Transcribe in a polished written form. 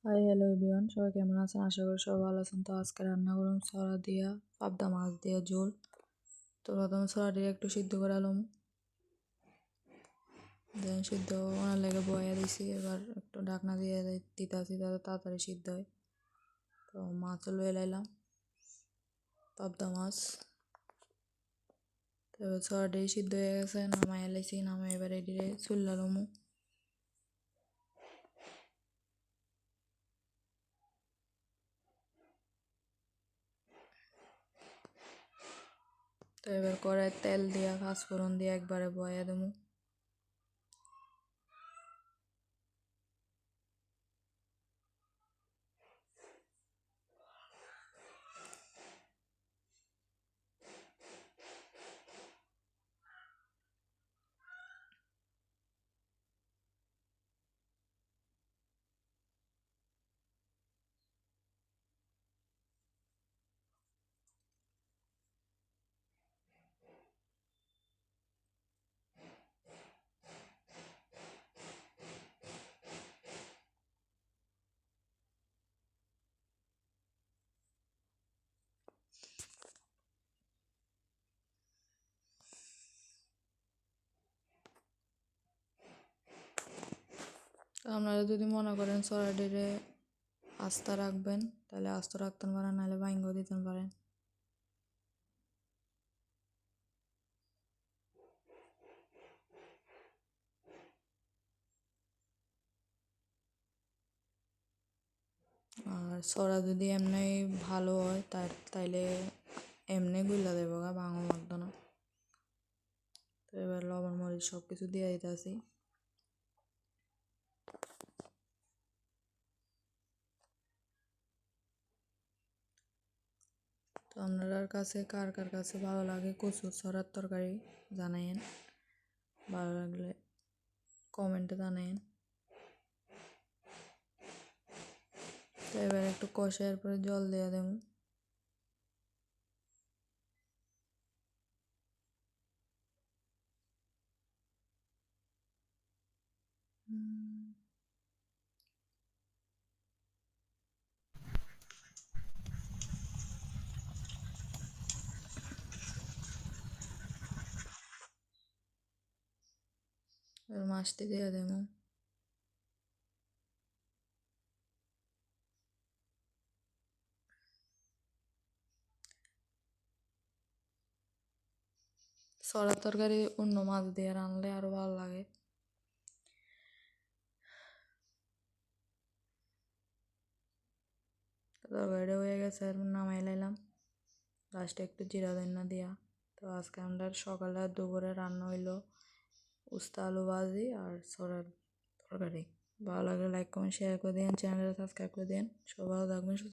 Hi hello everyone, সবাই কেমন আছেন? আশা করি সবাই ভালো আছেন। তো আজকে রান্না করুন ছড়া দিয়া পাবদা মাছ দিয়া ঝোল। তো প্রথমে ছড়াটি একটু সিদ্ধ করে আলুম, দেন সিদ্ধ ওনার লেগে বয়া দিছি। এবার একটু ঢাকনা দিয়ে দিতেছি যাতে তাড়াতাড়ি সিদ্ধ হয়। তো মাছ লয়ে লাইলাম, পাবদা মাছ। তো এবার ছড়াটি সিদ্ধ হয়ে গেছে, নামাই এলাইছি। নামাই এবার এটিরে চুল্লালুমু। তো এবার কড়াই তেল দিয়া পাঁচফোড়ন দিয়ে একবারে বয়া দেবো। আপনারা যদি মনে করেন ছড়াটিরে আস্তা রাখবেন তাহলে আস্ত রাখতে পারেন, নাহলে ভাইঙ্গও দিতে পারেন। আর ছড়া যদি এমনি ভালো হয় তাইলে এমনি গুলা দেবো গা, ভাঙো লাগতো না। তো এবার লবণ মরিচ সব কিছু দিয়ে দিতেছি। তো আপনার কাছে কার কার কাছে ভালো লাগে কচুর ছড়ার তরকারি জানাইন, ভালো লাগলে কমেন্টে জানাইন। তো এবার একটু কষার পরে জল দিয়ে দেবো। এবার মাছটি দিয়ে দেবো। ছড়ার তরকারি অন্য মাছ দিয়ে রানলে আরো ভালো লাগে। তরকারিটা হয়ে গেছে, আর নামাই লাইলাম। লাস্টে একটু জিরা ধনিয়া দিয়া। তো আজকে আমরা সকালে দুপুরে রান্না হইলো উস্তা আলু ভাজি আর ছড়ার তরকারি। ভালো লাগলে লাইক কমেন্ট শেয়ার করে দিন, চ্যানেলটা সাবস্ক্রাইব করে দিন। সবাই ভালো থাকবেন।